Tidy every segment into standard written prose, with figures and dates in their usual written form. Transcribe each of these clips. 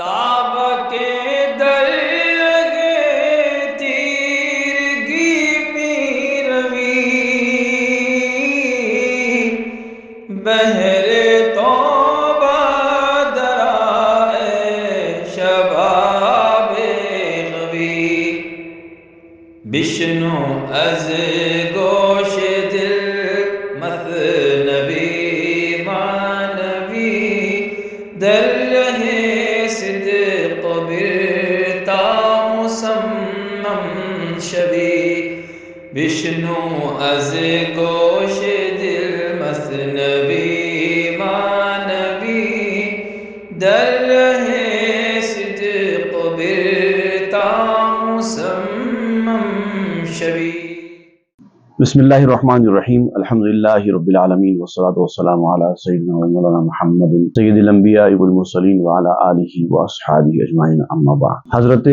تاب کے در لگے تیرگی میں روی بہر توبہ درائے شباب غوی بشنو از گوش دل مثنوی مانوی در رہے صدق برتا مسمم شوی بشنو از گوش دل مثنوی مانوی در رہے صدق برتا مسمم شوی۔ بسم اللہ الرحمن الرحیم، الحمدللہ رب العالمین والصلاة والسلام علی سیدنا و مولانا محمد سید الانبیاء والمرسلین وعلی آلہ واصحابہ اجمعین، اما بعد۔ حضرت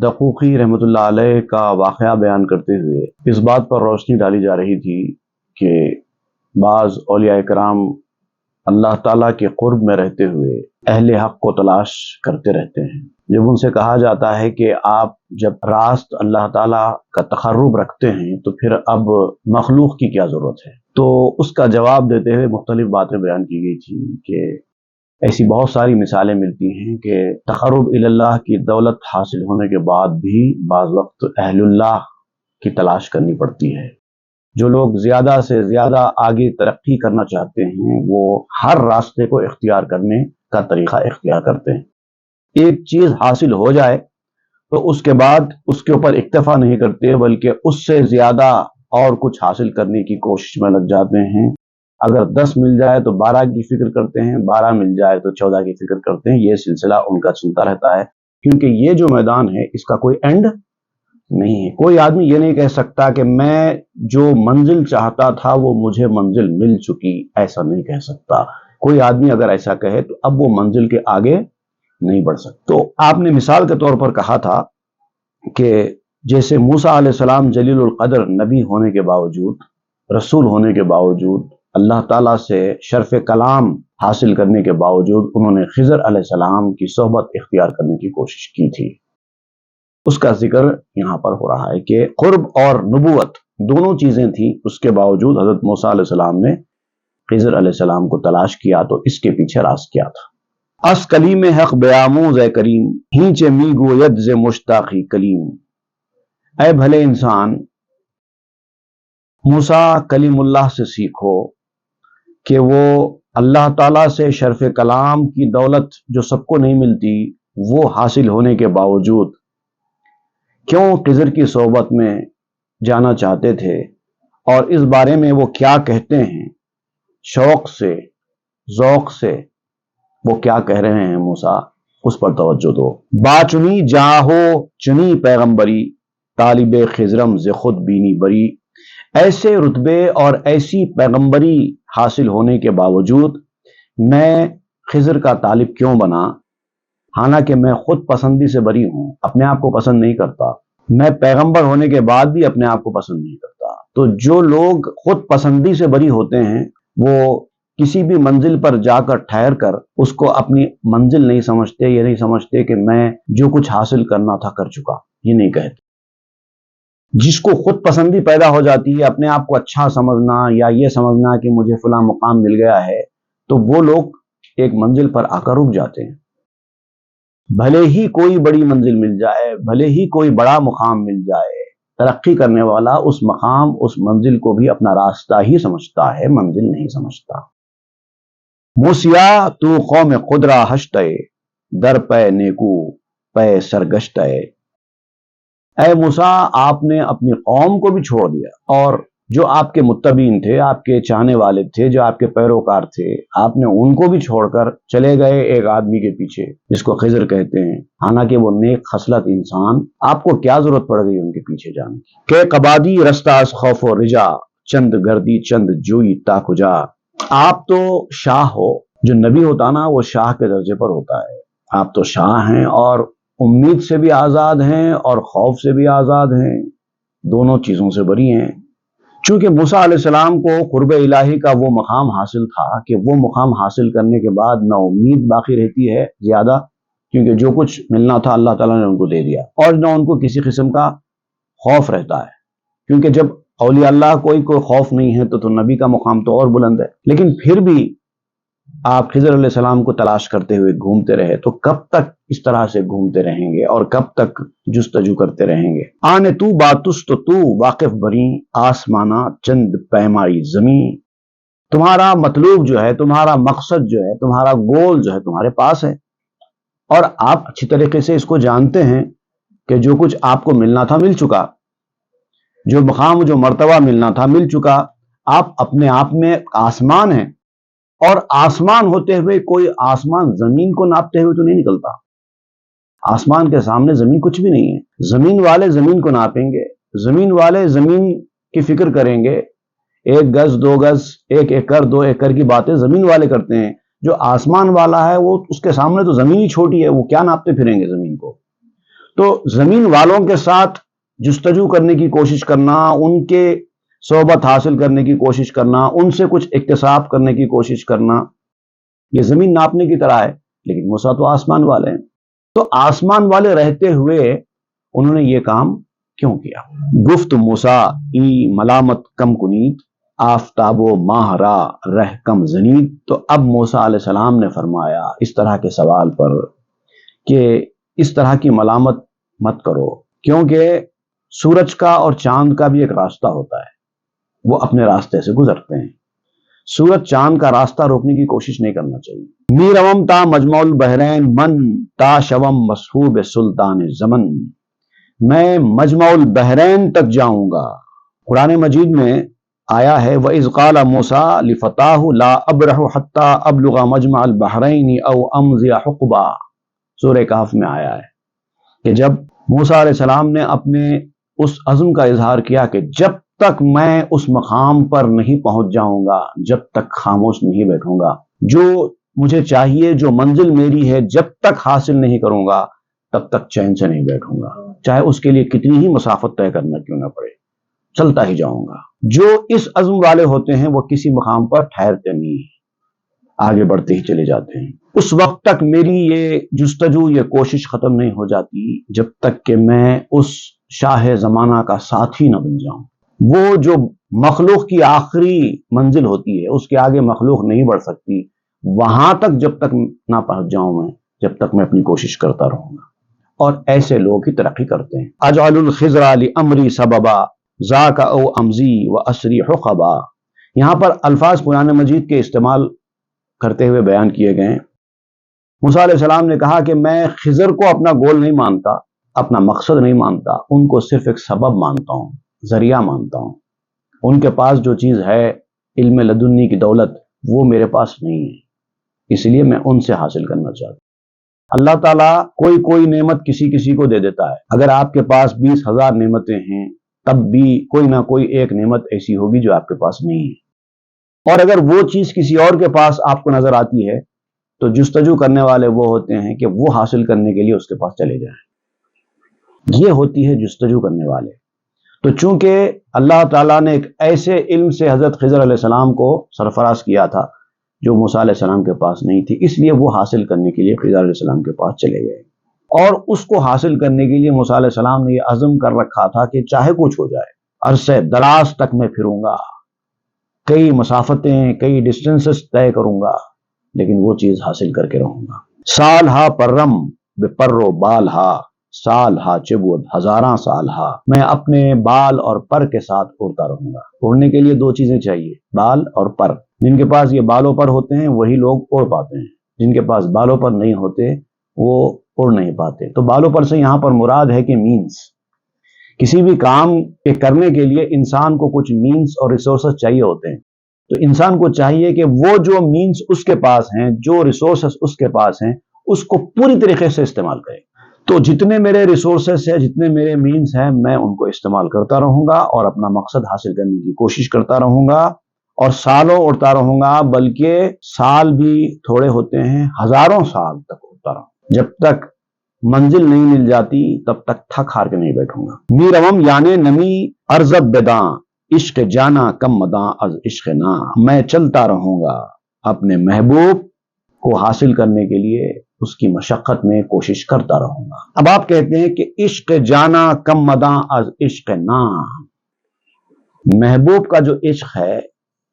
دقوقی رحمۃ اللہ علیہ کا واقعہ بیان کرتے ہوئے اس بات پر روشنی ڈالی جا رہی تھی کہ بعض اولیاء کرام اللہ تعالیٰ کے قرب میں رہتے ہوئے اہل حق کو تلاش کرتے رہتے ہیں۔ جب ان سے کہا جاتا ہے کہ آپ جب راست اللہ تعالیٰ کا تقرب رکھتے ہیں تو پھر اب مخلوق کی کیا ضرورت ہے، تو اس کا جواب دیتے ہوئے مختلف باتیں بیان کی گئی تھی کہ ایسی بہت ساری مثالیں ملتی ہیں کہ تقرب اللہ کی دولت حاصل ہونے کے بعد بھی بعض وقت اہل اللہ کی تلاش کرنی پڑتی ہے۔ جو لوگ زیادہ سے زیادہ آگے ترقی کرنا چاہتے ہیں وہ ہر راستے کو اختیار کرنے کا طریقہ اختیار کرتے ہیں۔ ایک چیز حاصل ہو جائے تو اس کے بعد اس کے اوپر اکتفا نہیں کرتے بلکہ اس سے زیادہ اور کچھ حاصل کرنے کی کوشش میں لگ جاتے ہیں۔ اگر 10 مل جائے تو 12 کی فکر کرتے ہیں، 12 مل جائے تو 14 کی فکر کرتے ہیں۔ یہ سلسلہ ان کا چلتا رہتا ہے کیونکہ یہ جو میدان ہے اس کا کوئی اینڈ نہیں ہے۔ کوئی آدمی یہ نہیں کہہ سکتا کہ میں جو منزل چاہتا تھا وہ مجھے منزل مل چکی، ایسا نہیں کہہ سکتا۔ کوئی آدمی اگر ایسا کہے تو اب وہ منزل کے آگے نہیں بڑھ سکتا۔ تو آپ نے مثال کے طور پر کہا تھا کہ جیسے موسیٰ علیہ السلام جلیل القدر نبی ہونے کے باوجود، رسول ہونے کے باوجود، اللہ تعالیٰ سے شرف کلام حاصل کرنے کے باوجود انہوں نے خضر علیہ السلام کی صحبت اختیار کرنے کی کوشش کی تھی، اس کا ذکر یہاں پر ہو رہا ہے کہ قرب اور نبوت دونوں چیزیں تھیں، اس کے باوجود حضرت موسیٰ علیہ السلام نے خضر علیہ السلام کو تلاش کیا تو اس کے پیچھے راز کیا تھا۔ اس کلیم حق بیاموز اے کریم، ہینچ می گوید ز مشتاقی کلیم۔ اے بھلے انسان، موسیٰ کلیم اللہ سے سیکھو کہ وہ اللہ تعالیٰ سے شرف کلام کی دولت جو سب کو نہیں ملتی وہ حاصل ہونے کے باوجود کیوں خضر کی صحبت میں جانا چاہتے تھے، اور اس بارے میں وہ کیا کہتے ہیں، شوق سے ذوق سے وہ کیا کہہ رہے ہیں موسیٰ، اس پر توجہ دو۔ باچنی جاہو چنی پیغمبری، طالب خضرم ز خود بینی بری۔ ایسے رتبے اور ایسی پیغمبری حاصل ہونے کے باوجود میں خضر کا طالب کیوں بنا، حالانکہ میں خود پسندی سے بری ہوں، اپنے آپ کو پسند نہیں کرتا، میں پیغمبر ہونے کے بعد بھی اپنے آپ کو پسند نہیں کرتا۔ تو جو لوگ خود پسندی سے بری ہوتے ہیں وہ کسی بھی منزل پر جا کر ٹھہر کر اس کو اپنی منزل نہیں سمجھتے، یہ نہیں سمجھتے کہ میں جو کچھ حاصل کرنا تھا کر چکا، یہ نہیں کہتے۔ جس کو خود پسندی پیدا ہو جاتی ہے، اپنے آپ کو اچھا سمجھنا یا یہ سمجھنا کہ مجھے فلاں مقام مل گیا ہے، تو وہ لوگ ایک منزل پر آ کر رک جاتے ہیں۔ بھلے ہی کوئی بڑی منزل مل جائے، بھلے ہی کوئی بڑا مقام مل جائے، ترقی کرنے والا اس مقام اس منزل کو بھی اپنا راستہ ہی سمجھتا ہے، منزل نہیں سمجھتا۔ موسیٰ تو قوم قدرہ ہشتے، در پے نیکو پے سرگشتے۔ اے موسیٰ، آپ نے اپنی قوم کو بھی چھوڑ دیا، اور جو آپ کے متبعین تھے، آپ کے چاہنے والے تھے، جو آپ کے پیروکار تھے، آپ نے ان کو بھی چھوڑ کر چلے گئے ایک آدمی کے پیچھے جس کو خضر کہتے ہیں، حالانکہ وہ نیک خصلت انسان، آپ کو کیا ضرورت پڑ گئی ان کے پیچھے جانے کی؟ کہ قبادی رستہ از خوف و رجا، چند گردی چند جوئی تا کجا۔ آپ تو شاہ ہو، جو نبی ہوتا نا وہ شاہ کے درجے پر ہوتا ہے، آپ تو شاہ ہیں اور امید سے بھی آزاد ہیں اور خوف سے بھی آزاد ہیں، دونوں چیزوں سے بری ہیں۔ چونکہ موسیٰ علیہ السلام کو قرب الہی کا وہ مقام حاصل تھا کہ وہ مقام حاصل کرنے کے بعد نہ امید باقی رہتی ہے زیادہ، کیونکہ جو کچھ ملنا تھا اللہ تعالیٰ نے ان کو دے دیا، اور نہ ان کو کسی قسم کا خوف رہتا ہے، کیونکہ جب اولیاء اللہ کوئی خوف نہیں ہے تو نبی کا مقام تو اور بلند ہے۔ لیکن پھر بھی آپ خضر علیہ السلام کو تلاش کرتے ہوئے گھومتے رہے، تو کب تک اس طرح سے گھومتے رہیں گے اور کب تک جستجو کرتے رہیں گے؟ آنے تو باتست تو واقف بری آسمانہ چند پیمائی زمین، تمہارا مطلوب جو ہے، تمہارا مقصد جو ہے، تمہارا گول جو ہے تمہارے پاس ہے، اور آپ اچھی طریقے سے اس کو جانتے ہیں کہ جو کچھ آپ کو ملنا تھا مل چکا، جو مقام جو مرتبہ ملنا تھا مل چکا۔ آپ اپنے آپ میں آسمان ہیں، اور آسمان ہوتے ہوئے کوئی آسمان زمین کو ناپتے ہوئے تو نہیں نکلتا۔ آسمان کے سامنے زمین کچھ بھی نہیں ہے۔ زمین والے زمین کو ناپیں گے، زمین والے زمین کی فکر کریں گے، 1 گز 2 گز 1 ایکڑ 2 ایکڑ کی باتیں زمین والے کرتے ہیں۔ جو آسمان والا ہے وہ اس کے سامنے تو زمین ہی چھوٹی ہے، وہ کیا ناپتے پھریں گے زمین کو؟ تو زمین والوں کے ساتھ جستجو کرنے کی کوشش کرنا، ان کے صحبت حاصل کرنے کی کوشش کرنا، ان سے کچھ اکتساب کرنے کی کوشش کرنا، یہ زمین ناپنے کی طرح ہے۔ لیکن موسیٰ تو آسمان والے ہیں، تو آسمان والے رہتے ہوئے انہوں نے یہ کام کیوں کیا؟ گفت موسیٰ ای ملامت کم کنید آفتاب و ماہ را رہ کم زنید۔ تو اب موسیٰ علیہ السلام نے فرمایا اس طرح کے سوال پر کہ اس طرح کی ملامت مت کرو، کیونکہ سورج کا اور چاند کا بھی ایک راستہ ہوتا ہے، وہ اپنے راستے سے گزرتے ہیں۔ سورج چاند کا راستہ روکنے کی کوشش نہیں کرنا چاہیے۔ میروم تا مجمع البحرین من تا شوم مسحوب سلطان زمن، میں مجمع البحرین تک جاؤں گا۔ قرآن مجید میں آیا ہے وَإِذْ قَالَ مُوسَىٰ لِفَتَاهُ لَا أَبْرَحُ حَتَّىٰ أَبْلُغَ مَجْمَعَ الْبَحْرَيْنِ أَوْ أَمْضِيَ حُقْبًا، سورہ کہف میں آیا ہے کہ جب موسیٰ علیہ السلام نے اپنے اس عزم کا اظہار کیا کہ جب تک میں اس مقام پر نہیں پہنچ جاؤں گا، جب تک خاموش نہیں بیٹھوں گا، جو مجھے چاہیے، جو منزل میری ہے، جب تک حاصل نہیں کروں گا تب تک چین سے نہیں بیٹھوں گا، چاہے اس کے لیے کتنی ہی مسافت طے کرنا کیوں نہ پڑے، چلتا ہی جاؤں گا۔ جو اس عزم والے ہوتے ہیں وہ کسی مقام پر ٹھہرتے نہیں ہیں، آگے بڑھتے ہی چلے جاتے ہیں۔ اس وقت تک میری یہ جستجو، یہ کوشش ختم نہیں ہو جاتی جب تک کہ میں اس شاہ زمانہ کا ساتھی نہ بن جاؤں۔ وہ جو مخلوق کی آخری منزل ہوتی ہے، اس کے آگے مخلوق نہیں بڑھ سکتی، وہاں تک جب تک نہ پہنچ جاؤں میں، جب تک میں اپنی کوشش کرتا رہوں گا۔ اور ایسے لوگ ہی ترقی کرتے ہیں۔ اجعل الخضر لامری سببا ذاک او امزی و اسری حقبا، یہاں پر الفاظ قرآن مجید کے استعمال کرتے ہوئے بیان کیے گئے ہیں۔ موسیٰ علیہ السلام نے کہا کہ میں خضر کو اپنا گول نہیں مانتا، اپنا مقصد نہیں مانتا، ان کو صرف ایک سبب مانتا ہوں، ذریعہ مانتا ہوں۔ ان کے پاس جو چیز ہے، علم لدنی کی دولت، وہ میرے پاس نہیں ہے، اس لیے میں ان سے حاصل کرنا چاہتا ہوں۔ اللہ تعالیٰ کوئی نعمت کسی کو دے دیتا ہے۔ اگر آپ کے پاس 20,000 نعمتیں ہیں، تب بھی کوئی نہ کوئی ایک نعمت ایسی ہوگی جو آپ کے پاس نہیں ہے، اور اگر وہ چیز کسی اور کے پاس آپ کو نظر آتی ہے تو جستجو کرنے والے وہ ہوتے ہیں کہ وہ حاصل کرنے کے لیے اس کے پاس چلے جائیں۔ یہ ہوتی ہے جستجو کرنے والے۔ تو چونکہ اللہ تعالیٰ نے ایک ایسے علم سے حضرت خضر علیہ السلام کو سرفراز کیا تھا جو موسیٰ علیہ السلام کے پاس نہیں تھی، اس لیے وہ حاصل کرنے کے لیے خضر علیہ السلام کے پاس چلے گئے، اور اس کو حاصل کرنے کے لیے موسیٰ علیہ السلام نے یہ عزم کر رکھا تھا کہ چاہے کچھ ہو جائے، عرصے دراز تک میں پھروں گا، کئی مسافتیں، کئی ڈسٹینسز طے کروں گا، لیکن وہ چیز حاصل کر کے رہوں گا۔ سال ہا پرم بے پرو بال ہا سال ہا چبود ہزاراں سال ہا، میں اپنے بال اور پر کے ساتھ اڑتا رہوں گا۔ اڑنے کے لیے 2 چیزیں چاہیے، بال اور پر۔ جن کے پاس یہ بالوں پر ہوتے ہیں وہی لوگ اڑ پاتے ہیں، جن کے پاس بالوں پر نہیں ہوتے وہ اڑ نہیں پاتے۔ تو بالوں پر سے یہاں پر مراد ہے کہ مینز، کسی بھی کام کے کرنے کے لیے انسان کو کچھ مینز اور ریسورسز چاہیے ہوتے ہیں، تو انسان کو چاہیے کہ وہ جو مینز اس کے پاس ہیں، جو ریسورسز اس کے پاس ہیں، اس کو پوری طریقے سے استعمال کرے۔ تو جتنے میرے ریسورسز ہیں، جتنے میرے مینز ہیں، میں ان کو استعمال کرتا رہوں گا اور اپنا مقصد حاصل کرنے کی کوشش کرتا رہوں گا، اور سالوں اڑتا رہوں گا، بلکہ سال بھی تھوڑے ہوتے ہیں، ہزاروں سال تک اڑتا رہوں، جب تک منزل نہیں مل جاتی تب تک تھک ہار کے نہیں بیٹھوں گا۔ میروم یعنی نمی ارزب بداں عشق جانا کم مداں از عشق نا، میں چلتا رہوں گا اپنے محبوب کو حاصل کرنے کے لیے، اس کی مشقت میں کوشش کرتا رہوں گا۔ اب آپ کہتے ہیں کہ عشق جانا کم مداں از عشق نام، محبوب کا جو عشق ہے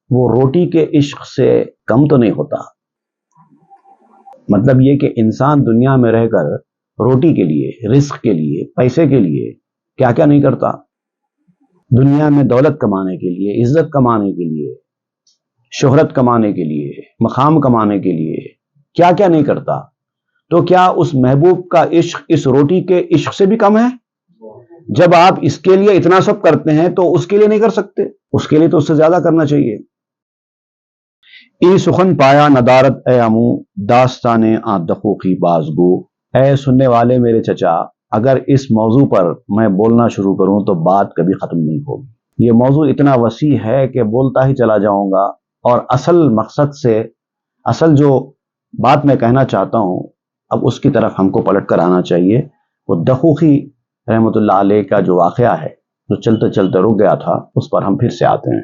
وہ روٹی کے عشق سے کم تو نہیں ہوتا۔ مطلب یہ کہ انسان دنیا میں رہ کر روٹی کے لیے، رزق کے لیے، پیسے کے لیے کیا کیا نہیں کرتا، دنیا میں دولت کمانے کے لیے، عزت کمانے کے لیے، شہرت کمانے کے لیے، مقام کمانے کے لیے کیا کیا نہیں کرتا۔ تو کیا اس محبوب کا عشق اس روٹی کے عشق سے بھی کم ہے؟ جب آپ اس کے لیے اتنا سب کرتے ہیں تو اس کے لیے نہیں کر سکتے، اس کے لیے تو اس سے زیادہ کرنا چاہیے۔ ای سخن پایا ندارت اے امو، داستانے آ دقوقی بازگو۔ اے سننے والے میرے چچا، اگر اس موضوع پر میں بولنا شروع کروں تو بات کبھی ختم نہیں ہوگی۔ یہ موضوع اتنا وسیع ہے کہ بولتا ہی چلا جاؤں گا، اور اصل مقصد سے، اصل جو بات میں کہنا چاہتا ہوں اب اس کی طرف ہم کو پلٹ کر آنا چاہیے۔ وہ دقوقی رحمۃ اللہ علیہ کا جو واقعہ ہے جو چلتے چلتے رک گیا تھا، اس پر ہم پھر سے آتے ہیں۔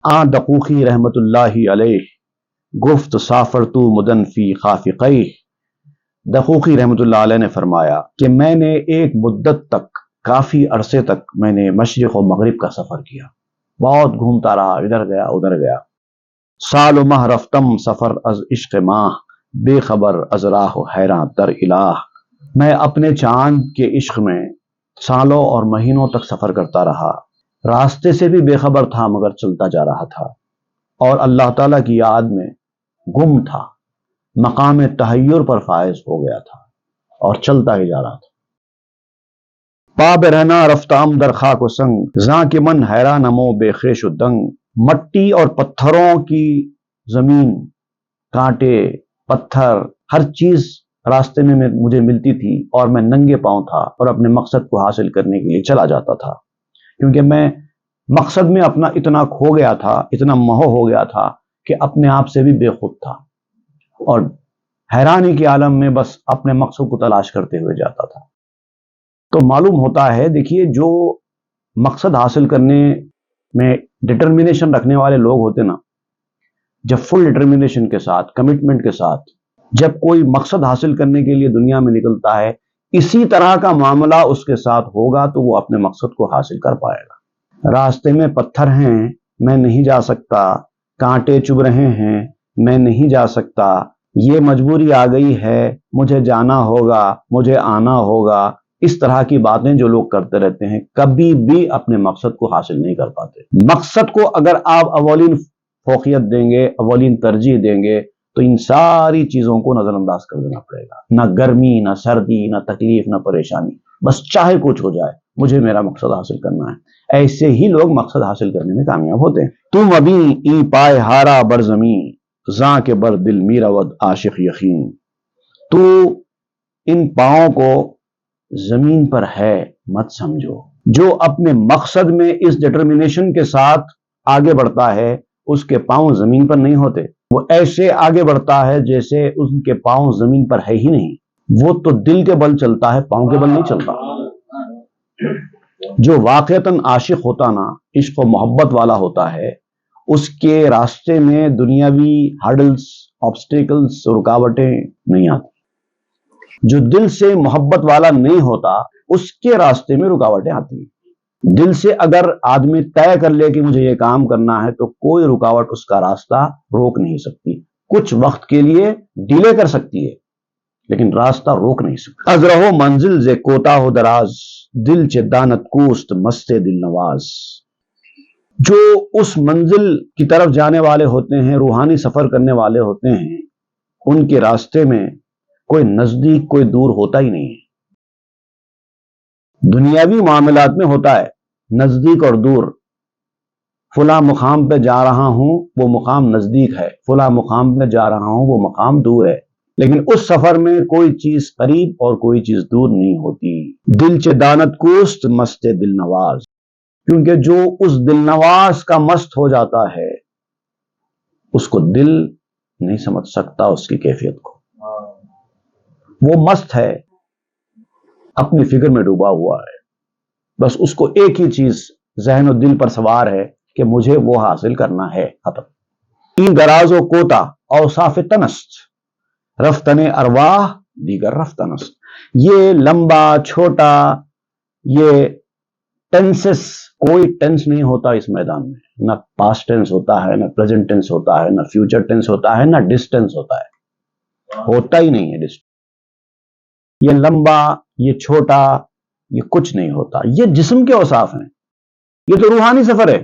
آ دقوقی رحمۃ اللہ علیہ گفت سافر تو مدن فی خافقیہ۔ دقوقی رحمۃ اللہ علیہ نے فرمایا کہ میں نے ایک مدت تک، کافی عرصے تک میں نے مشرق و مغرب کا سفر کیا، بہت گھومتا رہا، ادھر گیا ادھر گیا۔ سال و ماہ رفتم سفر از عشق ماہ، بے خبر از راہ و حیراں در الہ۔ میں اپنے چاند کے عشق میں سالوں اور مہینوں تک سفر کرتا رہا، راستے سے بھی بے خبر تھا مگر چلتا جا رہا تھا، اور اللہ تعالیٰ کی یاد میں گم تھا، مقام تحیر پر فائز ہو گیا تھا اور چلتا ہی جا رہا تھا۔ پا برہنا رفتام در خاک و سنگ، زاں کے من حیران مو بے خیش و دنگ۔ مٹی اور پتھروں کی زمین، کانٹے، پتھر، ہر چیز راستے میں مجھے ملتی تھی، اور میں ننگے پاؤں تھا اور اپنے مقصد کو حاصل کرنے کے لیے چلا جاتا تھا، کیونکہ میں مقصد میں اپنا اتنا کھو گیا تھا، اتنا مہو ہو گیا تھا کہ اپنے آپ سے بھی بے خود تھا، اور حیرانی کے عالم میں بس اپنے مقصد کو تلاش کرتے ہوئے جاتا تھا۔ تو معلوم ہوتا ہے، دیکھیے، جو مقصد حاصل کرنے میں ڈٹرمنیشن رکھنے والے لوگ ہوتے نا، جب فل ڈٹرمنیشن کے ساتھ، کمٹمنٹ کے ساتھ جب کوئی مقصد حاصل کرنے کے لیے دنیا میں نکلتا ہے، اسی طرح کا معاملہ اس کے ساتھ ہوگا تو وہ اپنے مقصد کو حاصل کر پائے گا۔ راستے میں پتھر ہیں، میں نہیں جا سکتا، کانٹے چبھ رہے ہیں، میں نہیں جا سکتا، یہ مجبوری آ گئی ہے، مجھے جانا ہوگا، مجھے آنا ہوگا، اس طرح کی باتیں جو لوگ کرتے رہتے ہیں، کبھی بھی اپنے مقصد کو حاصل نہیں کر پاتے۔ مقصد کو اگر آپ اولین فوقیت دیں گے، اولین ترجیح دیں گے، تو ان ساری چیزوں کو نظر انداز کر دینا پڑے گا، نہ گرمی، نہ سردی، نہ تکلیف، نہ پریشانی، بس چاہے کچھ ہو جائے مجھے میرا مقصد حاصل کرنا ہے۔ ایسے ہی لوگ مقصد حاصل کرنے میں کامیاب ہوتے ہیں۔ تم ابھی ای پائے ہارا بر زمین، زاں کے بر دل میرود عاشق یقین۔ تو ان پاؤں کو زمین پر ہے مت سمجھو۔ جو اپنے مقصد میں اس ڈٹرمنیشن کے ساتھ آگے بڑھتا ہے، اس کے پاؤں زمین پر نہیں ہوتے، وہ ایسے آگے بڑھتا ہے جیسے ان کے پاؤں زمین پر ہے ہی نہیں۔ وہ تو دل کے بل چلتا ہے، پاؤں کے بل نہیں چلتا۔ جو واقعتاً عاشق ہوتا نا، عشق و محبت والا ہوتا ہے، اس کے راستے میں دنیاوی ہرڈلز، آبسٹیکلز، رکاوٹیں نہیں آتی۔ جو دل سے محبت والا نہیں ہوتا، اس کے راستے میں رکاوٹیں آتی ہیں۔ دل سے اگر آدمی طے کر لے کہ مجھے یہ کام کرنا ہے تو کوئی رکاوٹ اس کا راستہ روک نہیں سکتی۔ کچھ وقت کے لیے ڈیلے کر سکتی ہے لیکن راستہ روک نہیں سکتی۔ از رہو منزل ز کوتاہ و دراز، دل چ دانت کوست مست دل نواز۔ جو اس منزل کی طرف جانے والے ہوتے ہیں، روحانی سفر کرنے والے ہوتے ہیں، ان کے راستے میں کوئی نزدیک کوئی دور ہوتا ہی نہیں ہے۔ دنیاوی معاملات میں ہوتا ہے نزدیک اور دور، فلاں مقام پہ جا رہا ہوں وہ مقام نزدیک ہے، فلاں مقام پہ جا رہا ہوں وہ مقام دور ہے، لیکن اس سفر میں کوئی چیز قریب اور کوئی چیز دور نہیں ہوتی۔ دل چ دانت کوست مست دل نواز، کیونکہ جو اس دل نواز کا مست ہو جاتا ہے اس کو دل نہیں سمجھ سکتا اس کی کیفیت کو۔ وہ مست ہے، اپنی فکر میں ڈوبا ہوا ہے، بس اس کو ایک ہی چیز ذہن و دل پر سوار ہے کہ مجھے وہ حاصل کرنا ہے، ختم۔ این دراز و کوتا اوصاف تنست، رفتن ارواح دیگر رفتن است. یہ لمبا چھوٹا یہ ٹینسز، کوئی ٹینس نہیں ہوتا اس میدان میں، نہ پاسٹ ٹینس ہوتا ہے، نہ پریزنٹ ٹینس ہوتا ہے، نہ فیوچر ٹینس ہوتا ہے، نہ ڈسٹینس ہوتا ہے، ہوتا ہی نہیں ہے ڈسٹینس. یہ لمبا یہ چھوٹا یہ کچھ نہیں ہوتا. یہ جسم کے اوصاف ہیں، یہ تو روحانی سفر ہے.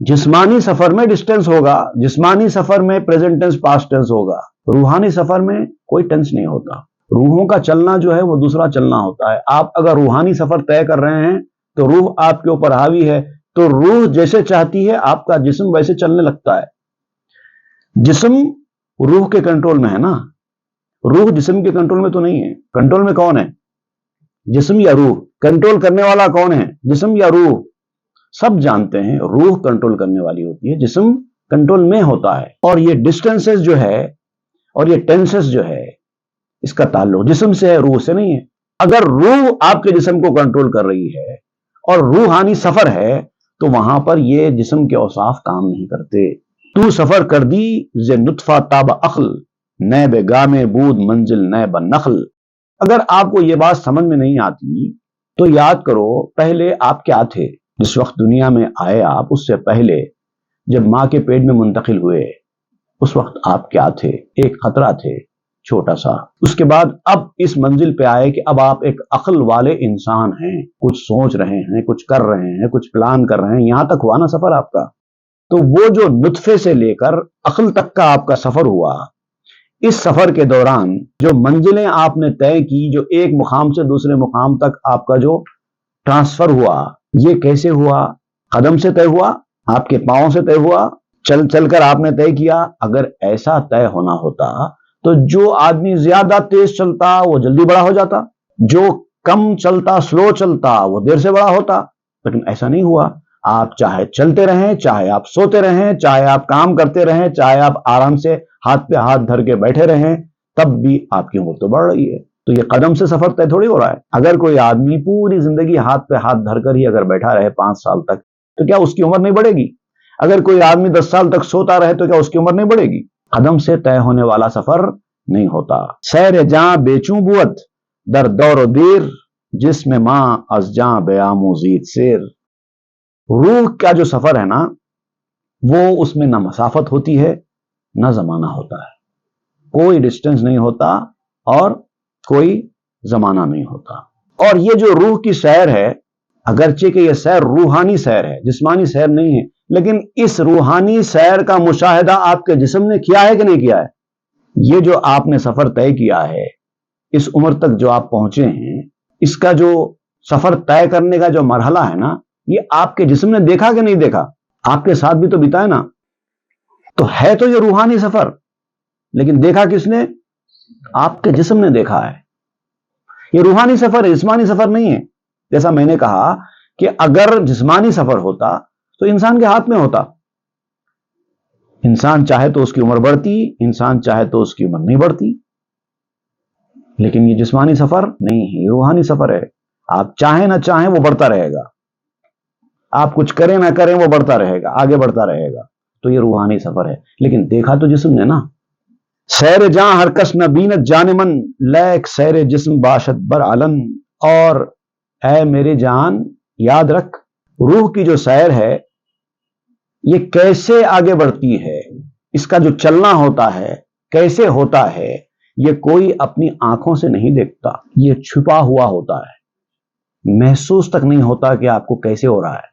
جسمانی سفر میں ڈسٹینس ہوگا، جسمانی سفر میں پریزنٹ ٹینس پاسٹ ٹینس ہوگا، روحانی سفر میں کوئی ٹینس نہیں ہوتا. روحوں کا چلنا جو ہے وہ دوسرا چلنا ہوتا ہے. آپ اگر روحانی سفر طے کر رہے ہیں تو روح آپ کے اوپر حاوی ہے، تو روح جیسے چاہتی ہے آپ کا جسم ویسے چلنے لگتا ہے. جسم روح کے کنٹرول میں ہے نا، روح جسم کے کنٹرول میں تو نہیں ہے. کنٹرول میں کون ہے؟ جسم یا روح؟ کنٹرول کرنے والا کون ہے؟ جسم یا روح؟ سب جانتے ہیں روح کنٹرول کرنے والی ہوتی ہے، جسم کنٹرول میں ہوتا ہے. اور یہ ڈسٹینسز جو ہے اور یہ ٹینسز جو ہے اس کا تعلق جسم سے ہے، روح سے نہیں ہے. اگر روح آپ کے جسم کو کنٹرول کر رہی ہے اور روحانی سفر ہے تو وہاں پر یہ جسم کے اوصاف کام نہیں کرتے. تو سفر کر دی ز نطفہ تاب عقل، نئے بے گام بود منزل نئے بن نخل. اگر آپ کو یہ بات سمجھ میں نہیں آتی تو یاد کرو پہلے آپ کیا تھے. جس وقت دنیا میں آئے آپ، اس سے پہلے جب ماں کے پیٹ میں منتقل ہوئے اس وقت آپ کیا تھے؟ ایک خطرہ تھے چھوٹا سا. اس کے بعد اب اس منزل پہ آئے کہ اب آپ ایک عقل والے انسان ہیں، کچھ سوچ رہے ہیں، کچھ کر رہے ہیں، کچھ پلان کر رہے ہیں. یہاں تک ہوا نا سفر آپ کا. تو وہ جو نطفے سے لے کر عقل تک کا آپ کا سفر ہوا، اس سفر کے دوران جو منزلیں آپ نے طے کی، جو ایک مقام سے دوسرے مقام تک آپ کا جو ٹرانسفر ہوا، یہ کیسے ہوا؟ قدم سے طے ہوا؟ آپ کے پاؤں سے طے ہوا؟ چل چل کر آپ نے طے کیا؟ اگر ایسا طے ہونا ہوتا تو جو آدمی زیادہ تیز چلتا وہ جلدی بڑا ہو جاتا، جو کم چلتا سلو چلتا وہ دیر سے بڑا ہوتا. لیکن ایسا نہیں ہوا. آپ چاہے چلتے رہیں، چاہے آپ سوتے رہیں، چاہے آپ کام کرتے رہیں، چاہے آپ آرام سے ہاتھ پہ ہاتھ دھر کے بیٹھے رہیں، تب بھی آپ کی عمر تو بڑھ رہی ہے. تو یہ قدم سے سفر طے تھوڑی ہو رہا ہے. اگر کوئی آدمی پوری زندگی ہاتھ پہ ہاتھ دھر کر ہی اگر بیٹھا رہے 5 سال تک تو کیا اس کی عمر نہیں بڑھے گی؟ اگر کوئی آدمی 10 سال تک سوتا رہے تو کیا اس کی عمر نہیں بڑھے گی؟ قدم سے طے ہونے والا سفر نہیں ہوتا. سیر جاں بیچوں بوت در دور و دیر، جس میں ماں از جاں بیامو زید سیر. روح کا جو سفر ہے نا وہ اس میں نہ مسافت ہوتی ہے نہ زمانہ ہوتا ہے. کوئی ڈسٹینس نہیں ہوتا اور کوئی زمانہ نہیں ہوتا. اور یہ جو روح کی سیر ہے، اگرچہ کہ یہ سیر روحانی سیر ہے، جسمانی سیر نہیں ہے، لیکن اس روحانی سیر کا مشاہدہ آپ کے جسم نے کیا ہے کہ نہیں کیا ہے؟ یہ جو آپ نے سفر طے کیا ہے، اس عمر تک جو آپ پہنچے ہیں، اس کا جو سفر طے کرنے کا جو مرحلہ ہے نا، یہ آپ کے جسم نے دیکھا کہ نہیں دیکھا؟ آپ کے ساتھ بھی تو بتایا نا. تو ہے تو یہ روحانی سفر، لیکن دیکھا کس نے؟ آپ کے جسم نے دیکھا ہے. یہ روحانی سفر ہے، جسمانی سفر نہیں ہے. جیسا میں نے کہا کہ اگر جسمانی سفر ہوتا تو انسان کے ہاتھ میں ہوتا. انسان چاہے تو اس کی عمر بڑھتی، انسان چاہے تو اس کی عمر نہیں بڑھتی. لیکن یہ جسمانی سفر نہیں ہے، یہ روحانی سفر ہے. آپ چاہیں نہ چاہیں وہ بڑھتا رہے گا، آپ کچھ کریں نہ کریں وہ بڑھتا رہے گا، آگے بڑھتا رہے گا. تو یہ روحانی سفر ہے، لیکن دیکھا تو جسم نے نا. سیر جاں ہر کس نہ بینت جان من، لیک سیر جسم باشد بر علن. اور اے میری جان یاد رکھ، روح کی جو سیر ہے یہ کیسے آگے بڑھتی ہے، اس کا جو چلنا ہوتا ہے کیسے ہوتا ہے، یہ کوئی اپنی آنکھوں سے نہیں دیکھتا. یہ چھپا ہوا ہوتا ہے، محسوس تک نہیں ہوتا کہ آپ کو کیسے ہو رہا ہے.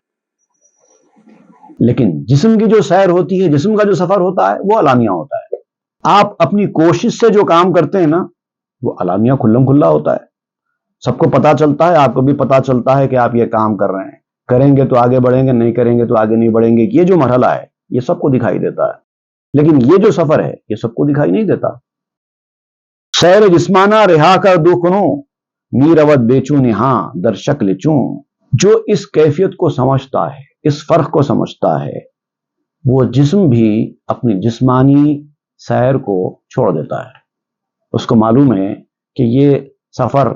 لیکن جسم کی جو سیر ہوتی ہے، جسم کا جو سفر ہوتا ہے وہ علانیہ ہوتا ہے. آپ اپنی کوشش سے جو کام کرتے ہیں نا وہ علانیہ کھلم کھلا ہوتا ہے، سب کو پتا چلتا ہے. آپ کو بھی پتا چلتا ہے کہ آپ یہ کام کر رہے ہیں، کریں گے تو آگے بڑھیں گے، نہیں کریں گے تو آگے نہیں بڑھیں گے. یہ جو مرحلہ ہے یہ سب کو دکھائی دیتا ہے، لیکن یہ جو سفر ہے یہ سب کو دکھائی نہیں دیتا. سیر جسمانہ رہا کر دو کنو، میرود بیچوں نہاں در شکل چوں. جو اس کیفیت کو سمجھتا ہے، اس فرق کو سمجھتا ہے، وہ جسم بھی اپنی جسمانی سیر کو چھوڑ دیتا ہے. اس کو معلوم ہے کہ یہ سفر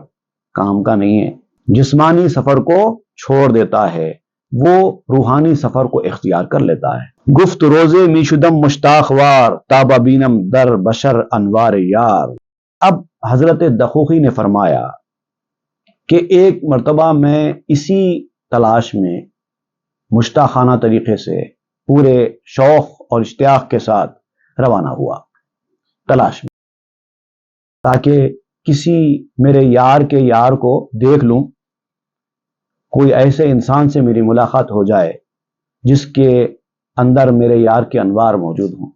کام کا نہیں ہے. جسمانی سفر کو چھوڑ دیتا ہے، وہ روحانی سفر کو اختیار کر لیتا ہے. گفت روزے می شدم مشتاق وار تابا بینم در بشر انوار یار۔ اب حضرت دخوخی نے فرمایا کہ ایک مرتبہ میں اسی تلاش میں مشتاقانہ طریقے سے پورے شوق اور اشتیاق کے ساتھ روانہ ہوا تلاش میں، تاکہ کسی میرے یار کے یار کو دیکھ لوں، کوئی ایسے انسان سے میری ملاقات ہو جائے جس کے اندر میرے یار کے انوار موجود ہوں،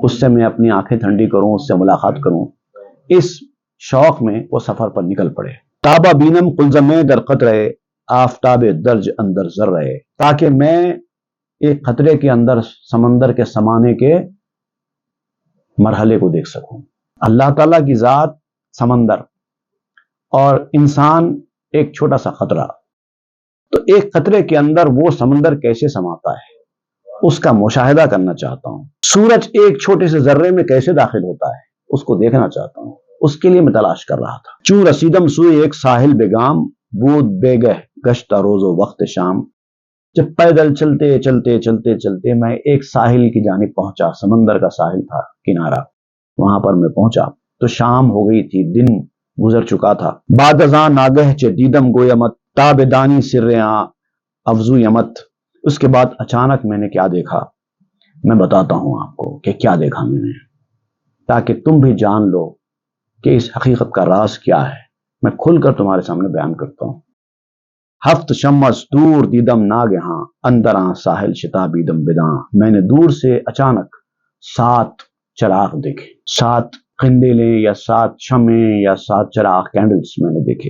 اس سے میں اپنی آنکھیں ٹھنڈی کروں، اس سے ملاقات کروں۔ اس شوق میں وہ سفر پر نکل پڑے۔ تابا بینم قلزمیں در قطرے آفتاب درج اندر زر رہے، تاکہ میں ایک خطرے کے اندر سمندر کے سمانے کے مرحلے کو دیکھ سکوں۔ اللہ تعالیٰ کی ذات سمندر اور انسان ایک چھوٹا سا خطرہ، تو ایک خطرے کے اندر وہ سمندر کیسے سماتا ہے اس کا مشاہدہ کرنا چاہتا ہوں۔ سورج ایک چھوٹے سے ذرے میں کیسے داخل ہوتا ہے اس کو دیکھنا چاہتا ہوں، اس کے لیے میں تلاش کر رہا تھا۔ چوں رسیدم سوئی ایک ساحل بیگام بود بے گہ گشتہ روز و وقت شام۔ جب پیدل چلتے چلتے چلتے چلتے میں ایک ساحل کی جانب پہنچا، سمندر کا ساحل تھا کنارہ، وہاں پر میں پہنچا تو شام ہو گئی تھی، دن گزر چکا تھا۔ بعد ازاں ناگہ چ دیدم گویمت تاب دانی سرّیاں افزو یمت۔ اس کے بعد اچانک میں نے کیا دیکھا، میں بتاتا ہوں آپ کو کہ کیا دیکھا میں نے، تاکہ تم بھی جان لو کہ اس حقیقت کا راز کیا ہے۔ میں کھل کر تمہارے سامنے بیان کرتا ہوں۔ ہفت شمس دور دیدم ناگہاں اندراں ساحل شتابیدم بداں۔ میں نے دور سے اچانک 7 چراغ دیکھے، 7 قندیلیں یا 7 شمعیں یا 7 چراغ کینڈلز میں نے دیکھے۔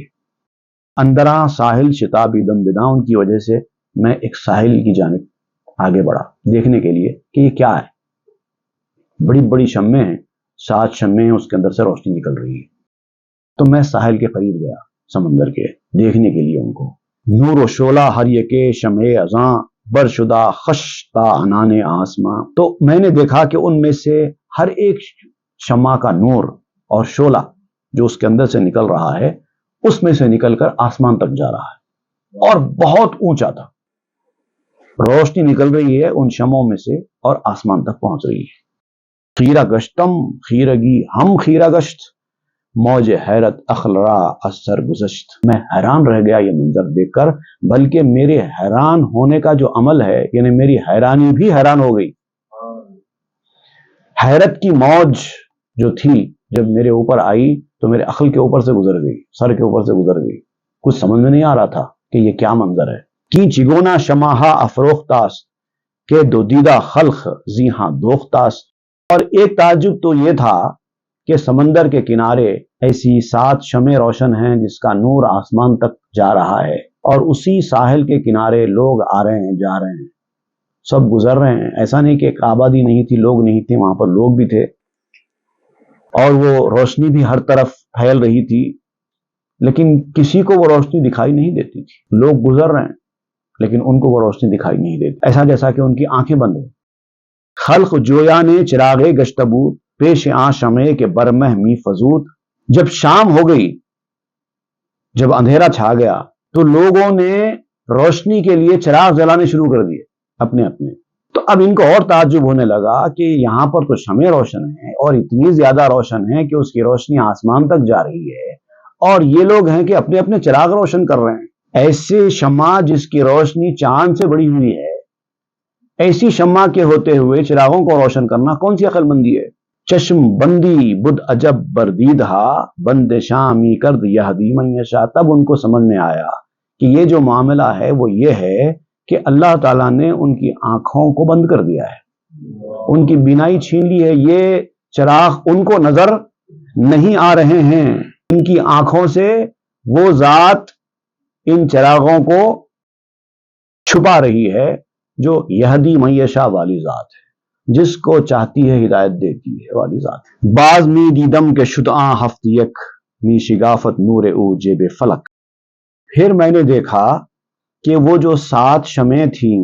اندراں ساحل شتابیدم بداں، ان کی وجہ سے میں ایک ساحل کی جانب آگے بڑھا دیکھنے کے لیے کہ یہ کیا ہے۔ بڑی بڑی شمعیں ہیں، 7 شمعیں ہیں، اس کے اندر سے روشنی نکل رہی ہے۔ تو میں ساحل کے قریب گیا، سمندر کے، دیکھنے کے لیے ان کو۔ نور و شعلہ ہر یکے شمع ازاں بر شدہ خشتا انان آسماں۔ تو میں نے دیکھا کہ ان میں سے ہر ایک شمع کا نور اور شعلہ جو اس کے اندر سے نکل رہا ہے، اس میں سے نکل کر آسمان تک جا رہا ہے اور بہت اونچا تھا۔ روشنی نکل رہی ہے ان شمعوں میں سے اور آسمان تک پہنچ رہی ہے۔ خیرہ گشتم خیرگی ہم خیرہ گشت موج حیرت اخلرا اثر گزشت۔ میں حیران رہ گیا یہ منظر دیکھ کر، بلکہ میرے حیران ہونے کا جو عمل ہے، یعنی میری حیرانی بھی حیران ہو گئی۔ حیرت کی موج جو تھی جب میرے اوپر آئی تو میرے عقل کے اوپر سے گزر گئی، سر کے اوپر سے گزر گئی۔ کچھ سمجھ میں نہیں آ رہا تھا کہ یہ کیا منظر ہے۔ کی چگونا شماہا افروختاس کہ دو دیدہ خلق زیہاں دوختاس۔ اور ایک تعجب تو یہ تھا کہ سمندر کے کنارے ایسی 7 شمعیں روشن ہیں جس کا نور آسمان تک جا رہا ہے، اور اسی ساحل کے کنارے لوگ آ رہے ہیں، جا رہے ہیں، سب گزر رہے ہیں۔ ایسا نہیں کہ ایک آبادی نہیں تھی، لوگ نہیں تھے، وہاں پر لوگ بھی تھے، اور وہ روشنی بھی ہر طرف پھیل رہی تھی، لیکن کسی کو وہ روشنی دکھائی نہیں دیتی تھی۔ لوگ گزر رہے ہیں لیکن ان کو وہ روشنی دکھائی نہیں دیتی، ایسا جیسا کہ ان کی آنکھیں بند ہو۔ خلق جویا نے چراغے گشتبود پیش آں شمعے کے برمہ می فزود۔ جب شام ہو گئی، جب اندھیرا چھا گیا، تو لوگوں نے روشنی کے لیے چراغ جلانے شروع کر دیے اپنے اپنے۔ تو اب ان کو اور تعجب ہونے لگا کہ یہاں پر تو شمعیں روشن ہیں اور اتنی زیادہ روشن ہیں کہ اس کی روشنی آسمان تک جا رہی ہے، اور یہ لوگ ہیں کہ اپنے اپنے چراغ روشن کر رہے ہیں۔ ایسے شمع جس کی روشنی چاند سے بڑی ہوئی ہے، ایسی شمع کے ہوتے ہوئے چراغوں کو روشن کرنا کون سی عقل مندی ہے؟ چشم بندی بد عجب بردیدہا بند شامی کرد یہدی من یشاء۔ تب ان کو سمجھ میں آیا کہ یہ جو معاملہ ہے وہ یہ ہے کہ اللہ تعالیٰ نے ان کی آنکھوں کو بند کر دیا ہے، ان کی بینائی چھین لی ہے۔ یہ چراغ ان کو نظر نہیں آ رہے ہیں، ان کی آنکھوں سے وہ ذات ان چراغوں کو چھپا رہی ہے جو یہدی من یشاء والی ذات ہے، جس کو چاہتی ہے ہدایت دیتی ہے والی ذات۔ باز می دیدم کے شدآں ہفت یک می شگافت نور او جیب فلک۔ پھر میں نے دیکھا کہ وہ جو 7 شمعیں تھیں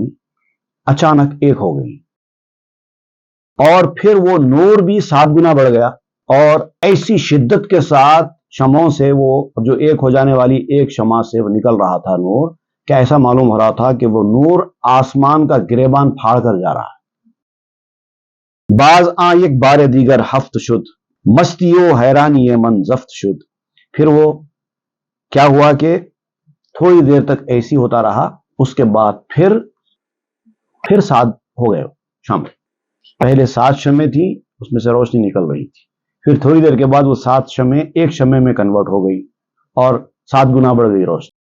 اچانک ایک ہو گئی، اور پھر وہ نور بھی 7 گنا بڑھ گیا، اور ایسی شدت کے ساتھ شمعوں سے وہ جو ایک ہو جانے والی ایک شمع سے وہ نکل رہا تھا نور، کہ ایسا معلوم ہو رہا تھا کہ وہ نور آسمان کا گریبان پھاڑ کر جا رہا ہے۔ باز آ یک بار دیگر ہفت شد، مستیو حیرانی من زفت شد. پھر وہ کیا ہوا کہ تھوڑی دیر تک ایسی ہوتا رہا، اس کے بعد پھر 7 ہو گئے شام. پہلے 7 شمع تھی، اس میں سے روشنی نکل رہی تھی، پھر تھوڑی دیر کے بعد وہ 7 شمع ایک شمع میں کنورٹ ہو گئی اور 7 گنا بڑھ گئی روشنی،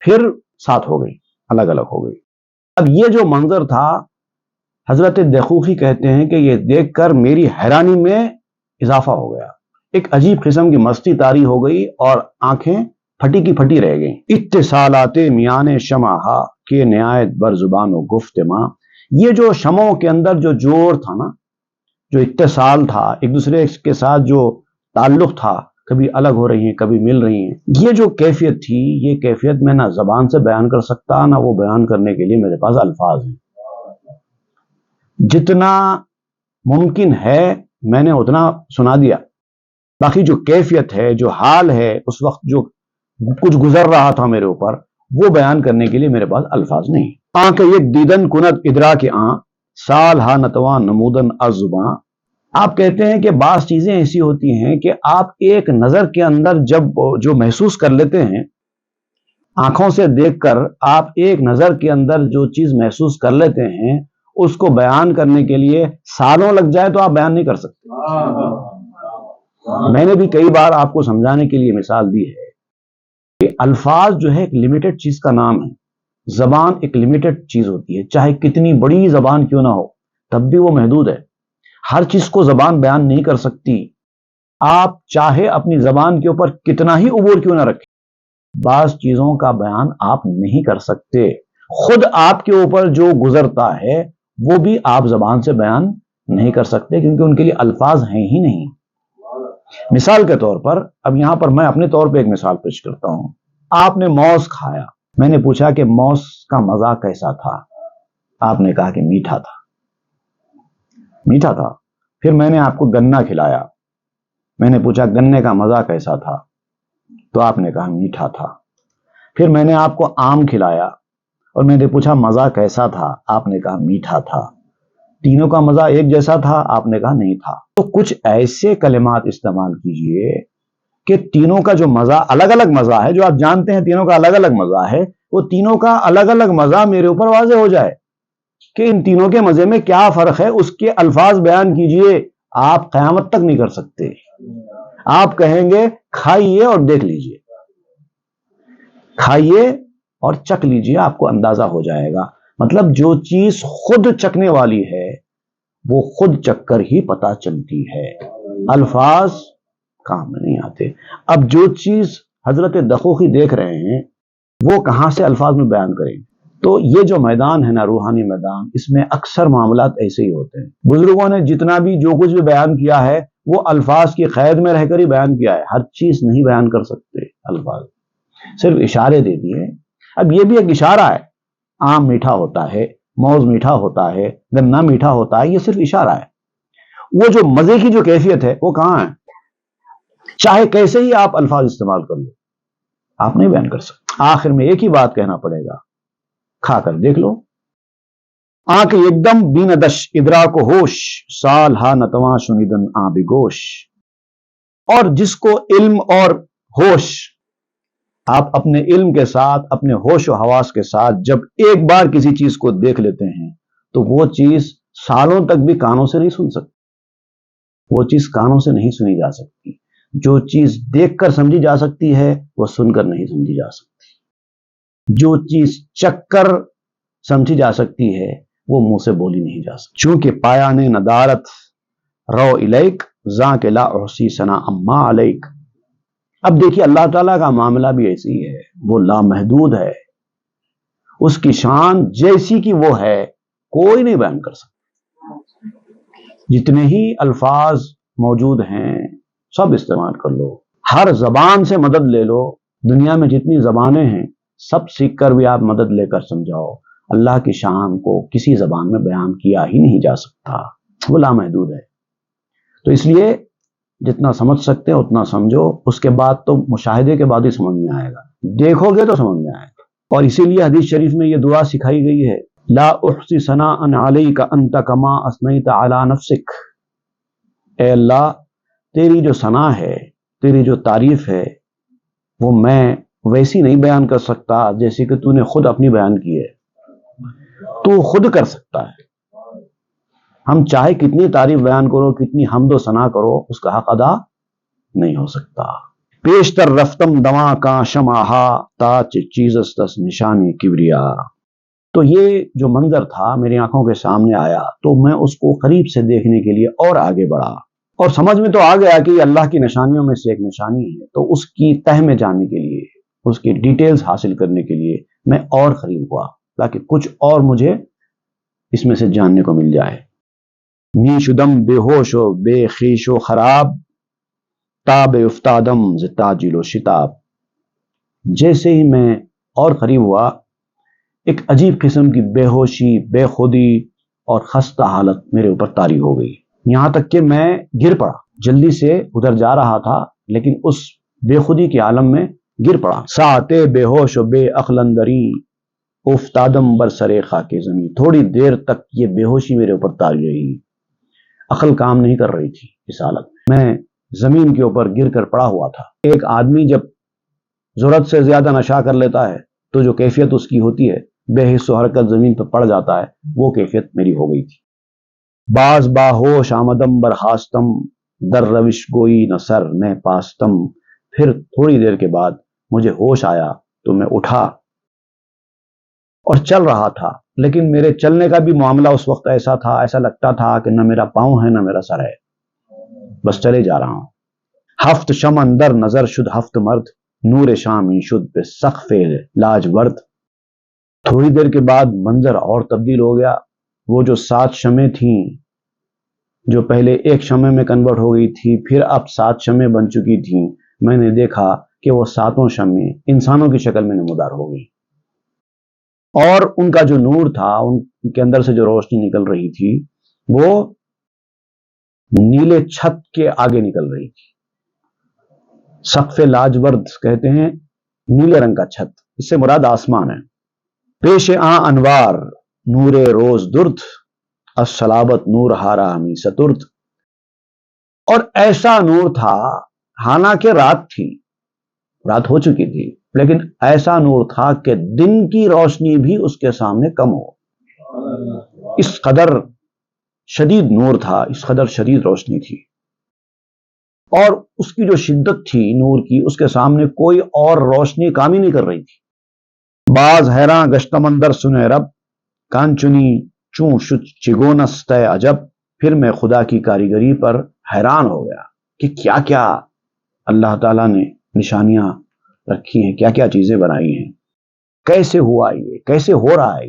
پھر 7 ہو گئی، الگ الگ ہو گئی. اب یہ جو منظر تھا، حضرت دخوخی کہتے ہیں کہ یہ دیکھ کر میری حیرانی میں اضافہ ہو گیا، ایک عجیب قسم کی مستی طاری ہو گئی اور آنکھیں پھٹی کی پھٹی رہ گئیں. اتصالات میان شمع ہا کے نہایت بر زبان و گفت ماں. یہ جو شمعوں کے اندر جو جوڑ تھا نا، جو اتصال تھا، ایک دوسرے کے ساتھ جو تعلق تھا، کبھی الگ ہو رہی ہیں کبھی مل رہی ہیں، یہ جو کیفیت تھی، یہ کیفیت میں نہ زبان سے بیان کر سکتا، نہ وہ بیان کرنے کے لیے میرے پاس الفاظ ہیں. جتنا ممکن ہے میں نے اتنا سنا دیا، باقی جو کیفیت ہے، جو حال ہے، اس وقت جو کچھ گزر رہا تھا میرے اوپر، وہ بیان کرنے کے لیے میرے پاس الفاظ نہیں. آنکھ یک دیدن کنت ادرا کے آن سال ہا نتوان نمودن از زباں. آپ کہتے ہیں کہ بعض چیزیں ایسی ہوتی ہیں کہ آپ ایک نظر کے اندر جب جو محسوس کر لیتے ہیں، آنکھوں سے دیکھ کر آپ ایک نظر کے اندر جو چیز محسوس کر لیتے ہیں، اس کو بیان کرنے کے لیے سالوں لگ جائے تو آپ بیان نہیں کر سکتے. میں نے بھی کئی بار آپ کو سمجھانے کے لیے مثال دی ہے کہ الفاظ جو ہے ایک لمیٹڈ چیز کا نام ہے. زبان ایک لمیٹڈ چیز ہوتی ہے، چاہے کتنی بڑی زبان کیوں نہ ہو تب بھی وہ محدود ہے. ہر چیز کو زبان بیان نہیں کر سکتی. آپ چاہے اپنی زبان کے اوپر کتنا ہی عبور کیوں نہ رکھیں، بعض چیزوں کا بیان آپ نہیں کر سکتے. خود آپ کے اوپر جو گزرتا ہے وہ بھی آپ زبان سے بیان نہیں کر سکتے، کیونکہ ان کے لیے الفاظ ہیں ہی نہیں. مثال کے طور پر، اب یہاں پر میں اپنے طور پہ ایک مثال پیش کرتا ہوں. آپ نے موز کھایا، میں نے پوچھا کہ موز کا مزہ کیسا تھا، آپ نے کہا کہ میٹھا تھا. میٹھا تھا. پھر میں نے آپ کو گنا کھلایا، میں نے پوچھا گنے کا مزہ کیسا تھا، تو آپ نے کہا میٹھا تھا. پھر میں نے آپ کو آم کھلایا اور میں نے پوچھا مزہ کیسا تھا، آپ نے کہا میٹھا تھا. تینوں کا مزہ ایک جیسا تھا، آپ نے کہا نہیں تھا. تو کچھ ایسے کلمات استعمال کیجئے کہ تینوں کا جو مزہ الگ الگ مزہ ہے، جو آپ جانتے ہیں تینوں کا الگ الگ مزہ ہے، وہ تینوں کا الگ الگ مزہ میرے اوپر واضح ہو جائے کہ ان تینوں کے مزے میں کیا فرق ہے. اس کے الفاظ بیان کیجئے. آپ قیامت تک نہیں کر سکتے. آپ کہیں گے کھائیے اور دیکھ لیجئے، کھائیے اور چکھ لیجئے، آپ کو اندازہ ہو جائے گا. مطلب جو چیز خود چکھنے والی ہے وہ خود چکھ کر ہی پتہ چلتی ہے، الفاظ کام میں نہیں آتے. اب جو چیز حضرت دخوخی دیکھ رہے ہیں وہ کہاں سے الفاظ میں بیان کریں؟ تو یہ جو میدان ہے نا، روحانی میدان، اس میں اکثر معاملات ایسے ہی ہوتے ہیں. بزرگوں نے جتنا بھی جو کچھ بھی بیان کیا ہے وہ الفاظ کی قید میں رہ کر ہی بیان کیا ہے. ہر چیز نہیں بیان کر سکتے الفاظ، صرف اشارے دے دیے. اب یہ بھی ایک اشارہ ہے. آم میٹھا ہوتا ہے، موز میٹھا ہوتا ہے، گنا میٹھا ہوتا ہے، یہ صرف اشارہ ہے. وہ جو مزے کی جو کیفیت ہے وہ کہاں ہے؟ چاہے کیسے ہی آپ الفاظ استعمال کر لو، آپ نہیں بیان کر سکتے. آخر میں ایک ہی بات کہنا پڑے گا، کھا کر دیکھ لو. آنکھ ایک دم بیندش ادراک و ہوش سال ہا نتواں شنیدن آ بگوش. اور جس کو علم اور ہوش، آپ اپنے علم کے ساتھ، اپنے ہوش و حواس کے ساتھ جب ایک بار کسی چیز کو دیکھ لیتے ہیں تو وہ چیز سالوں تک بھی کانوں سے نہیں سن سکتی. وہ چیز کانوں سے نہیں سنی جا سکتی. جو چیز دیکھ کر سمجھی جا سکتی ہے وہ سن کر نہیں سمجھی جا سکتی. جو چیز چکھ کر سمجھی جا سکتی ہے وہ منہ سے بولی نہیں جا سکتی. چونکہ پایان ندارت رو الیک زاں کے لا احصی ثنا اما علیک. اب دیکھیے اللہ تعالیٰ کا معاملہ بھی ایسی ہی ہے، وہ لامحدود ہے. اس کی شان جیسی کی وہ ہے، کوئی نہیں بیان کر سکتا. جتنے ہی الفاظ موجود ہیں سب استعمال کر لو، ہر زبان سے مدد لے لو. دنیا میں جتنی زبانیں ہیں سب سیکھ کر بھی آپ مدد لے کر سمجھاؤ، اللہ کی شان کو کسی زبان میں بیان کیا ہی نہیں جا سکتا. وہ لامحدود ہے. تو اس لیے جتنا سمجھ سکتے ہیں اتنا سمجھو. اس کے بعد تو مشاہدے کے بعد ہی سمجھ میں آئے گا، دیکھو گے تو سمجھ میں آئے گا. اور اسی لیے حدیث شریف میں یہ دعا سکھائی گئی ہے لا احصی ثناء علیک انت کما اثنیت علی نفسک، اے اللہ تیری جو ثنا ہے، تیری جو تعریف ہے، وہ میں ویسی نہیں بیان کر سکتا جیسے کہ تو نے خود اپنی بیان کی ہے۔ تو خود کر سکتا ہے، ہم چاہے کتنی تعریف بیان کرو، کتنی حمد و ثنا کرو، اس کا حق ادا نہیں ہو سکتا۔ پیشتر رفتم دواں کا شماہا تاچ چیزس تس نشانی کبریا۔ تو یہ جو منظر تھا میری آنکھوں کے سامنے آیا تو میں اس کو قریب سے دیکھنے کے لیے اور آگے بڑھا، اور سمجھ میں تو آ گیا کہ یہ اللہ کی نشانیوں میں سے ایک نشانی ہے، تو اس کی تہ میں جانے کے لیے، اس کی ڈیٹیلز حاصل کرنے کے لیے میں اور قریب ہوا تاکہ کچھ اور مجھے اس میں سے جاننے کو مل جائے۔ می شدم بے ہوش و بے خیش و خراب، تاب افتادم ز تاجیل و شتاب۔ جیسے ہی میں اور قریب ہوا، ایک عجیب قسم کی بے ہوشی، بے خودی اور خستہ حالت میرے اوپر طاری ہو گئی، یہاں تک کہ میں گر پڑا۔ جلدی سے ادھر جا رہا تھا لیکن اس بے خودی کے عالم میں گر پڑا۔ ساعتے بے ہوش و بے عقلندری، افتادم برسرے خاک زمین۔ تھوڑی دیر تک یہ بے ہوشی میرے اوپر طاری رہی، عقل کام نہیں کر رہی تھی اس حالت میں زمین کے اوپر گر کر پڑا ہوا تھا۔ ایک آدمی جب ضرورت سے زیادہ نشہ کر لیتا ہے تو جو کیفیت اس کی ہوتی ہے، بے حس و حرکت زمین پہ پڑ جاتا ہے، وہ کیفیت میری ہو گئی تھی۔ باز باہوش آمدم برخاستم، در روش گوئی نہ سر نہ پاستم۔ پھر تھوڑی دیر کے بعد مجھے ہوش آیا تو میں اٹھا اور چل رہا تھا، لیکن میرے چلنے کا بھی معاملہ اس وقت ایسا تھا، ایسا لگتا تھا کہ نہ میرا پاؤں ہے نہ میرا سر ہے، بس چلے جا رہا ہوں۔ ہفت شم اندر نظر شد ہفت مرد، نور شامی شد پہ سقف لاج ورد۔ تھوڑی دیر کے بعد منظر اور تبدیل ہو گیا۔ وہ جو 7 شمیں تھیں، جو پہلے ایک شمع میں کنورٹ ہو گئی تھی، پھر اب 7 شمیں بن چکی تھیں، میں نے دیکھا کہ وہ 7 شمیں انسانوں کی شکل میں نمودار ہو گئی، اور ان کا جو نور تھا، ان کے اندر سے جو روشنی نکل رہی تھی، وہ نیلے چھت کے آگے نکل رہی تھی۔ سقف لاجورد کہتے ہیں نیلے رنگ کا چھت، اس سے مراد آسمان ہے۔ پیش آ انوار نور روز درد، الصلابت نور ہارا ہمی سترد۔ اور ایسا نور تھا، حالانکہ رات تھی، رات ہو چکی تھی، لیکن ایسا نور تھا کہ دن کی روشنی بھی اس کے سامنے کم ہو، اس قدر شدید نور تھا، اس قدر شدید روشنی تھی، اور اس کی جو شدت تھی نور کی، اس کے سامنے کوئی اور روشنی کام ہی نہیں کر رہی تھی۔ باز حیراں گشتم اندر سنے رب، کانچنی چوں شد چگونست عجب۔ پھر میں خدا کی کاریگری پر حیران ہو گیا کہ کیا کیا اللہ تعالیٰ نے نشانیاں رکھی ہیں، کیا کیا چیزیں بنائی ہیں، کیسے ہوا یہ، کیسے ہو رہا ہے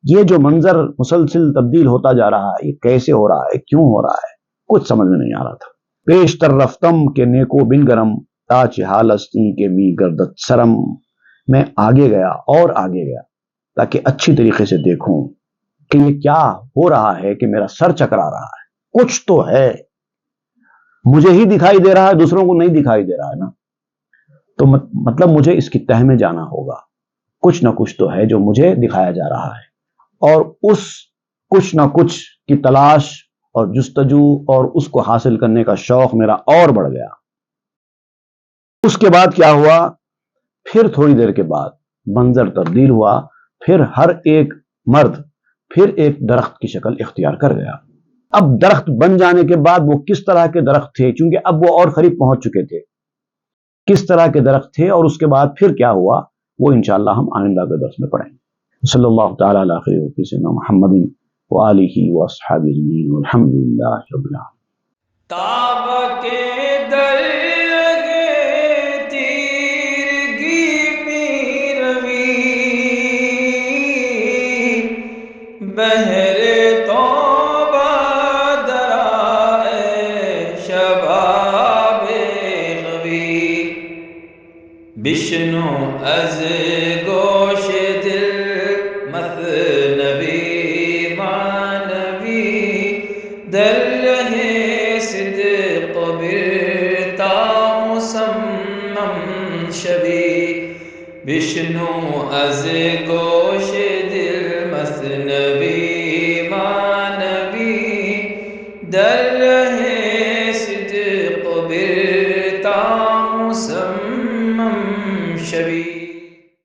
یہ جو منظر مسلسل تبدیل ہوتا جا رہا ہے، یہ کیسے ہو رہا ہے، کیوں ہو رہا ہے، کچھ سمجھ میں نہیں آ رہا تھا۔ پیشتر رفتم کے نیکو بن گرم، تاچ حالستی کے می گردت سرم۔ میں آگے گیا اور آگے گیا تاکہ اچھی طریقے سے دیکھوں کہ یہ کیا ہو رہا ہے کہ میرا سر چکرا رہا ہے، کچھ تو ہے، مجھے ہی دکھائی دے رہا ہے، دوسروں کو نہیں دکھائی دے رہا ہے نا، تو مطلب مجھے اس کی تہ میں جانا ہوگا، کچھ نہ کچھ تو ہے جو مجھے دکھایا جا رہا ہے، اور اس کچھ نہ کچھ کی تلاش اور جستجو اور اس کو حاصل کرنے کا شوق میرا اور بڑھ گیا۔ اس کے بعد کیا ہوا، پھر تھوڑی دیر کے بعد منظر تبدیل ہوا، پھر ہر ایک مرد پھر ایک درخت کی شکل اختیار کر گیا۔ اب درخت بن جانے کے بعد وہ کس طرح کے درخت تھے، چونکہ اب وہ اور قریب پہنچ چکے تھے، کس طرح کے درخت تھے اور اس کے بعد پھر کیا ہوا، وہ انشاءاللہ ہم آئندہ کے درس میں پڑھیں گے۔ صلی اللہ تعالی علی خیر سیدنا محمد وآلہ واصحابہ اجمعین والحمد للہ رب العالمین۔ تاب کے در لگے تیرگی می روی، بہر توبہ درائے شباب غوی، بشنو از گوش دل مثنوی معنوی، در رہے صدق برتا مسمم شوی، بشنو از گوش دل مثنوی مانوی در رہ صدق برتا مسمم شوی